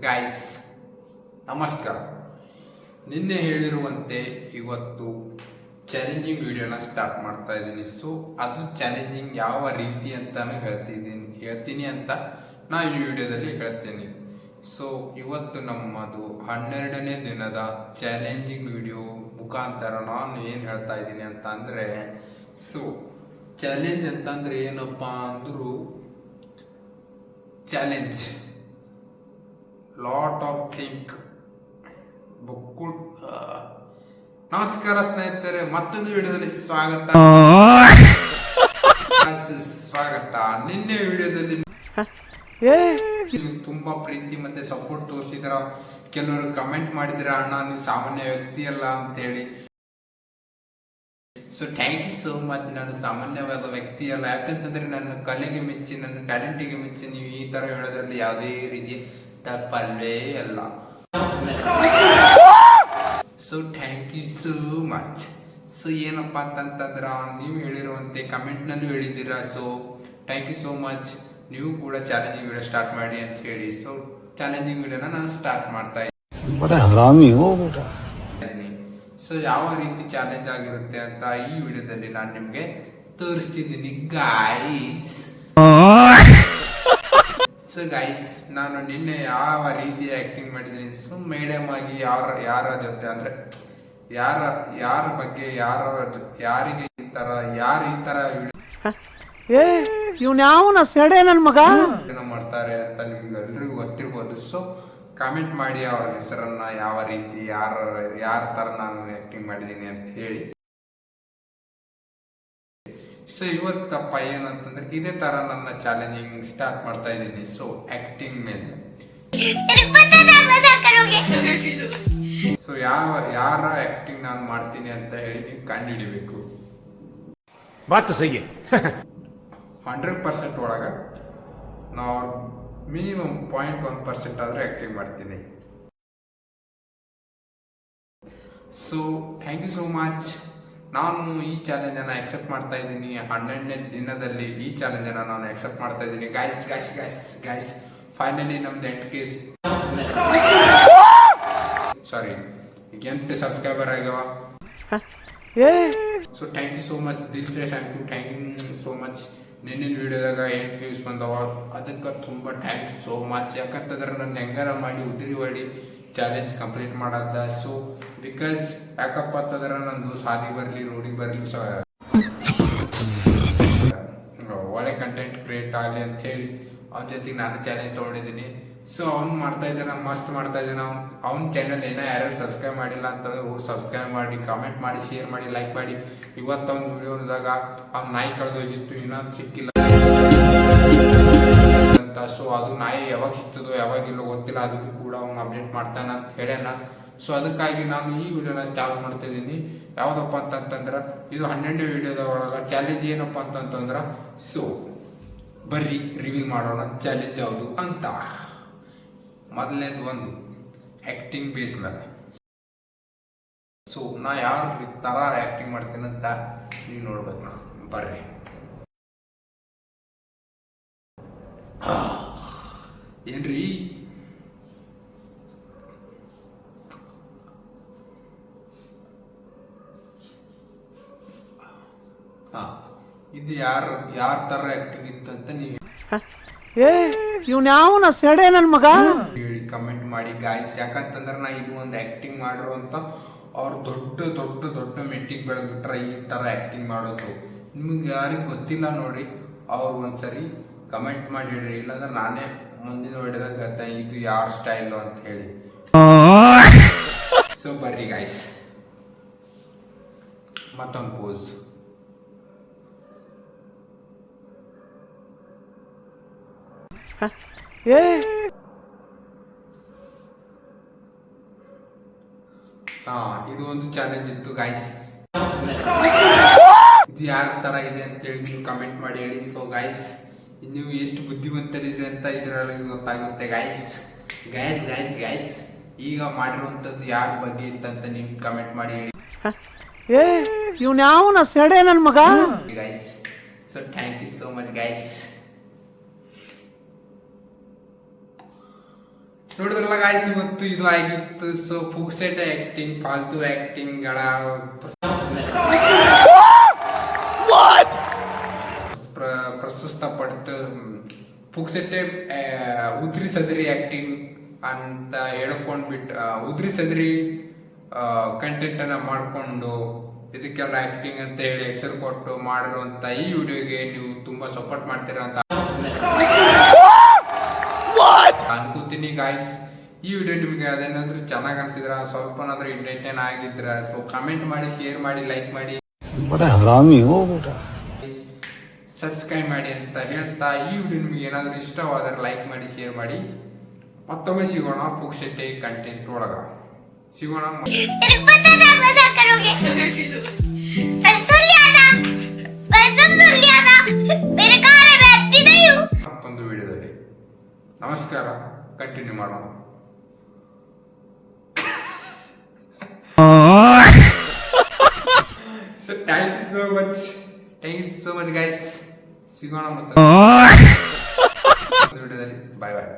Guys ನಮಸ್ಕಾರ. ನಿನ್ನೆ ಹೇಳಿರುವಂತೆ ಇವತ್ತು ಚಾಲೆಂಜಿಂಗ್ ವಿಡಿಯೋನ ಸ್ಟಾರ್ಟ್ ಮಾಡ್ತಾ ಇದ್ದೀನಿ. ಸೊ ಅದು ಚಾಲೆಂಜಿಂಗ್ ಯಾವ ರೀತಿ ಅಂತಾನು ಹೇಳ್ತೀನಿ ಅಂತ ನಾನು ಈ ವಿಡಿಯೋದಲ್ಲಿ ಹೇಳ್ತೀನಿ. ಸೊ ಇವತ್ತು ನಮ್ಮದು 12ನೇ ದಿನದ ಚಾಲೆಂಜಿಂಗ್ ವಿಡಿಯೋ ಮುಖಾಂತರ ನಾನು ಏನು ಹೇಳ್ತಾ ಇದ್ದೀನಿ ಅಂತ ಅಂದರೆ, ಸೊ ಚಾಲೆಂಜ್ ಅಂತಂದ್ರೆ ಏನಪ್ಪ ಅಂದರೂ ಚಾಲೆಂಜ್ ಲಾಟ್ ಆಫ್ ಥಿಂಕ್ ಬುಕ್ಕುಳ್. ನಮಸ್ಕಾರ ಸ್ನೇಹಿತರೆ, ಮತ್ತೊಂದು ವಿಡಿಯೋದಲ್ಲಿ ಸ್ವಾಗತ. ನಿನ್ನೆ ವಿಡಿಯೋದಲ್ಲಿ ನೀವು ತುಂಬಾ ಪ್ರೀತಿ ಮತ್ತೆ ಸಪೋರ್ಟ್ ತೋರಿಸಿದ್ರ, ಕೆಲವರು ಕಮೆಂಟ್ ಮಾಡಿದ್ರ ಅಣ್ಣ ನೀವು ಸಾಮಾನ್ಯ ವ್ಯಕ್ತಿ ಅಲ್ಲ ಅಂತ ಹೇಳಿ. So thank you so much. ನಾನು ಸಾಮಾನ್ಯವಾದ ವ್ಯಕ್ತಿ ಅಲ್ಲ, ಯಾಕಂತಂದ್ರೆ ನನ್ನ ಕಲೆಗೆ ಮೆಚ್ಚಿ ನನ್ನ ಟ್ಯಾಲೆಂಟಿಗೆ ಮೆಚ್ಚಿ ನೀವು ಈ ತರ ಹೇಳೋದ್ರಲ್ಲಿ ಯಾವುದೇ ರೀತಿ ತಪ್ಪಲ್ಲೇ ಅಲ್ಲ. So thank you so much. So ಏನಪ್ಪ ಅಂತಂತಂದ್ರ ನೀವು ಹೇಳಿರುವಂತೆ ಕಮೆಂಟ್ನಲ್ಲೂ ಹೇಳಿದ್ದೀರಾ. So thank you so much. ನೀವು ಕೂಡ ಚಾಲೆಂಜಿಂಗ್ ವಿಡಿಯೋ ಸ್ಟಾರ್ಟ್ ಮಾಡಿ ಅಂತ ಹೇಳಿ. ಸೊ ಚಾಲೆಂಜಿಂಗ್ ವಿಡಿಯೋನ ನಾನು ಸ್ಟಾರ್ಟ್ ಮಾಡ್ತಾ ಇದ್ದೀನಿ. ಸೊ ಯಾವ ರೀತಿ ಚಾಲೆಂಜ್ ಆಗಿರುತ್ತೆ ಅಂತ ಈ ವಿಡಿಯೋದಲ್ಲಿ ನಾನು ನಿಮಗೆ ತೋರಿಸ್ತಿದ್ದೀನಿ ಗೈಸ್. ಸೊ ಗೈಸ್, ನಾನು ನಿನ್ನೆ ಯಾವ ರೀತಿ ಆಕ್ಟಿಂಗ್ ಮಾಡಿದ್ದೀನಿ, ಸೊ ಮೀಡಿಯಂ ಆಗಿ ಯಾರ ಜೊತೆ ಅಂದ್ರೆ ಯಾರ ಬಗ್ಗೆ ಯಾರಿಗೆ ಈ ತರ ಮಾಡ್ತಾರೆ ಅಂತ ನಿಮ್ಗೆ ಎಲ್ರಿಗೂ ಗೊತ್ತಿರ್ಬೋದು. ಸೊ ಕಾಮೆಂಟ್ ಮಾಡಿ ಅವ್ರ ಹೆಸರನ್ನ, ಯಾವ ರೀತಿ ಯಾರ ತರ ನಾನು ಆಕ್ಟಿಂಗ್ ಮಾಡಿದ್ದೀನಿ ಅಂತ ಹೇಳಿ. ಸೊ ಇವತ್ತಪ್ಪ ಏನಂತಂದ್ರೆ ಇದೇ ತರ ನನ್ನ ಚಾಲೆಂಜಿಂಗ್ ಸ್ಟಾರ್ಟ್ ಮಾಡ್ತಾ ಇದ್ದೀನಿ. ಸೊ ಆಕ್ಟಿಂಗ್ ಮೇಲೆ ಸೊ ಯಾರ ಆಕ್ಟಿಂಗ್ ನಾನು ಮಾಡ್ತೀನಿ ಅಂತ ಹೇಳಿ ನೀವು ಕಂಡುಹಿಡಿಬೇಕು. 100% ಒಳಗ ನಾವು ಮಿನಿಮಮ್ 0.1% ಆದ್ರೆ ಆಕ್ಟಿಂಗ್ ಮಾಡ್ತೀನಿ. So thank you so much. ನಾನು ಈ ಚಾಲೆಂಜ್ ಅನ್ನ ಅಕ್ಸೆಪ್ಟ್ ಮಾಡ್ತಾ ಇದ್ದೀನಿ. 12ನೇ ದಿನದಲ್ಲಿ ಈ ಚಾಲೆಂಜ್ ಅನ್ನ ನಾನು ಅಕ್ಸೆಪ್ಟ್ ಮಾಡ್ತಾ ಇದ್ದೀನಿ. ಗೈಸ್ ಫೈನಲಿ ನಮ್ದು 8 ಸಬ್ಸ್ಕ್ರೈಬರ್ ಆಗ್ಯಾವ. So thank you so much ದಿಲ್ ಥ್ಯಾಂಕ್ ಯು ಸೋ ಮಚ್. ನಿನ್ನೆ ವಿಡಿಯೋದಾಗ 8 ವ್ಯೂಸ್ ಬಂದವ, ಅದಕ್ಕೆ ತುಂಬ ಥ್ಯಾಂಕ್ ಯು ಸೋ ಮಚ್. ಯಾಕಂತಂದ್ರೆ ನನ್ನ ಹೆಂಗಾರ ಮಾಡಿ ಉದ್ರಿ ಹೊಡಿ ಚಾಲೆಂಜ್ ಕಂಪ್ಲೀಟ್ ಮಾಡದ. ಸೊ ಬಿಕಾಸ್ ಯಾಕಪ್ಪ ಅಂತಂದ್ರೆ ನಂದು ಸಾದಿ ಬರಲಿ ರೋಡಿಗೆ ಬರಲಿ ಒಳ್ಳೆ ಕಂಟೆಂಟ್ ಕ್ರಿಯೇಟ್ ಆಗಲಿ ಅಂತ ಹೇಳಿ ಅವನ ಜೊತೆಗೆ ನಾನು ಚಾಲೆಂಜ್ ತೊಗೊಂಡಿದ್ದೀನಿ. ಸೊ ಅವ್ನು ಮಾಡ್ತಾ ಇದ್ದಾನೆ, ಮಸ್ತ್ ಮಾಡ್ತಾ ಇದ್ದಾನೆ. ಅವ್ನ ಚಾನಲ್ ಏನೋ ಯಾರ್ಯಾರು ಸಬ್ಸ್ಕ್ರೈಬ್ ಮಾಡಿಲ್ಲ ಅಂತಂದ್ರೆ ಸಬ್ಸ್ಕ್ರೈಬ್ ಮಾಡಿ, ಕಾಮೆಂಟ್ ಮಾಡಿ, ಶೇರ್ ಮಾಡಿ, ಲೈಕ್ ಮಾಡಿ. ಇವತ್ತು ಅವ್ನ ವಿಡಿಯೋದಾಗ ಅವ್ನ ನಾಯಿ ಕಳೆದೋಗಿತ್ತು, ಇನ್ನೊಂದು ಸಿಕ್ಕಿಲ್ಲ ಅಂತ. ಸೊ ಅದು ನಾಯಿ ಯಾವಾಗ ಸಿಗ್ತದೋ ಯಾವಾಗಿಲ್ಲೋ ಗೊತ್ತಿಲ್ಲ, ಅದಕ್ಕೂ ಕೂಡ ಅವ್ನು ಅಪ್ಡೇಟ್ ಮಾಡ್ತಾನೆ ಅಂತ ಹೇಳ್ಯಾನ. ಸೊ ಅದಕ್ಕಾಗಿ ನಾನು ಈ ವಿಡಿಯೋನ ಸ್ಟಾರ್ಟ್ ಮಾಡ್ತಾ ಇದ್ದೀನಿ. ಯಾವುದಪ್ಪ ಅಂತಂತಂದ್ರೆ ಇದು 12ನೇ ವಿಡಿಯೋದ ಒಳಗೆ ಚಾಲೆಂಜ್ ಏನಪ್ಪ ಅಂತಂತಂದ್ರೆ, ಸೊ ಬರ್ರಿ ರಿವೀಲ್ ಮಾಡೋಣ ಚಾಲೆಂಜ್ ಯಾವುದು ಅಂತ. ಮೊದಲನೇದು ಒಂದು ಆ್ಯಕ್ಟಿಂಗ್ ಬೇಸ್ ಮೇಲೆ. ಸೊ ನಾ ಯಾವ ಥರ ಆ್ಯಕ್ಟಿಂಗ್ ಮಾಡ್ತೀನಿ ಅಂತ ನೀವು ನೋಡ್ಬೇಕು. ಬರ್ರಿ. ಏನ್ರಿ ಇದು ಯಾರ ತರ ಆಕ್ಟಿಂಗ್ ಇತ್ತಂತ ನೀವು ಇವ್ನ ಸೆಡೆ ನನ್ ಮಗ ಹೇಳಿ ಕಮೆಂಟ್ ಮಾಡಿ ಗಾಯ್ಸ್. ಯಾಕಂತಂದ್ರೆ ನಾ ಇದು ಒಂದು ಆಕ್ಟಿಂಗ್ ಮಾಡಿರುವಂತ ಅವ್ರು ದೊಡ್ಡ ಮೆಟ್ಟಿಗೆ ಬೆಳೆದ್ಬಿಟ್ರ ಈ ತರ ಆಕ್ಟಿಂಗ್ ಮಾಡೋದು. ನಿಮ್ಗೆ ಯಾರಿಗೆ ಗೊತ್ತಿಲ್ಲ ನೋಡ್ರಿ, ಅವ್ರು ಒಂದ್ಸರಿ ಕಮೆಂಟ್ ಮಾಡಿ ಹೇಳ್ರಿ, ಇಲ್ಲಾಂದ್ರೆ ನಾನೇ ಮುಂದಿನ ವಿಡಿಯೋದಾಗ ಹೇಳ್ತೇನೆ ಇದು ಯಾರ ಸ್ಟೈಲು ಅಂತ ಹೇಳಿ. ಸೊ ಬರ್ರಿ ಗಾಯ್ಸ್, ಮತ್ತೊಂದು ಪೋಸ್. ಇದು ಒಂದು ಚಾಲೆಂಜ್ ಇತ್ತು ಗಾಯ್ಸ್. ಇದು ಯಾರ ತರ ಇದೆ ಅಂತ ಹೇಳಿ ನೀವು ಕಮೆಂಟ್ ಮಾಡಿ ಹೇಳಿ. ಸೊ ಗಾಯ್ಸ್, ನೀವು ಎಷ್ಟು ಬುದ್ಧಿವಂತರಿದ್ರಿ ಅಂತ ಇದರಲ್ಲಿ ಗೊತ್ತಾಗುತ್ತೆ ಗಾಯ್ಸ್. ಈಗ ಮಾಡಿರುವಂತದ್ದು ಯಾರ ಬಗ್ಗೆ ಇತ್ತಂತ ನೀವು ಕಮೆಂಟ್ ಮಾಡಿ ಹೇಳಿ. ಇವ್ನ ಸೆಡೆ ನನ್ ಮಗ guys. So thank you so much guys. ನೋಡಿದ್ರಲ್ಲ ಗಾಯ್ಸ್, ಇವತ್ತು ಇದು ಆಗಿತ್ತು. ಸೊ ಪುಕ್ಸೆಟ್ ಆಕ್ಟಿಂಗ್, ಫಾಲ್ತು ಆಕ್ಟಿಂಗ್ ಗಳ ಪ್ರಸ್ತುತಪಡ್ತು. ಪುಕ್ಸೆಟ್ಟೆ ಉದ್ರಿ ಸದರಿ ಆಕ್ಟಿಂಗ್ ಅಂತ ಹೇಳ್ಕೊಂಡ್ಬಿಟ್ಟು ಉದ್ರಿ ಸದರಿ ಕಂಟೆಂಟ್ ಅನ್ನ ಮಾಡ್ಕೊಂಡು ಇದಕ್ಕೆಲ್ಲ ಆಕ್ಟಿಂಗ್ ಅಂತ ಹೇಳಿ ಹೆಸರು ಕೊಟ್ಟು ಮಾಡಿರುವಂತ ಈ ವಿಡಿಯೋಗೆ ನೀವು ತುಂಬಾ ಸಪೋರ್ಟ್ ಮಾಡ್ತೀರಾ ಅಂತ ಅನ್ಕೋತೀನಿ ಗಾಯ್ಸ್. ಈ ವಿಡಿಯೋ ನಿಮಗೆ ಅದೇನಾದ್ರೂ ಚೆನ್ನಾಗಿ ಅನ್ಸಿದ್ರ, ಸ್ವಲ್ಪನಾದ್ರೂ ಎಂಟರ್ಟೈನ್ ಆಗಿದ್ರ, ಸೊ ಕಮೆಂಟ್ ಮಾಡಿ, ಶೇರ್ ಮಾಡಿ, ಲೈಕ್ ಮಾಡಿ, ಸಬ್ಸ್ಕ್ರೈಬ್ ಮಾಡಿ ಅಂತ ಹೇಳ್ತಾ, ಈ ವಿಡಿಯೋ ನಿಮಗೆ ಏನಾದ್ರೂ ಇಷ್ಟವಾದರೆ ಲೈಕ್ ಮಾಡಿ, ಶೇರ್ ಮಾಡಿ. ಮತ್ತೊಮ್ಮೆ ಸಿಗೋಣ ಪುಕ್ಸೆಟ್ಟೆ ಕಂಟೆಂಟ್ ಒಳಗ ಸಿಗೋಣ. ಮತ್ತೊಂದು ವಿಡಿಯೋದಲ್ಲಿ ನಮಸ್ಕಾರ, ಕಂಟಿನ್ಯೂ ಮಾಡೋಣ. So thank you so much guys. ಸಿಗೋಣ ಮತ್ತೆ ವಿಡಿಯೋದಲ್ಲಿ. ಬಾಯ್ ಬಾಯ್.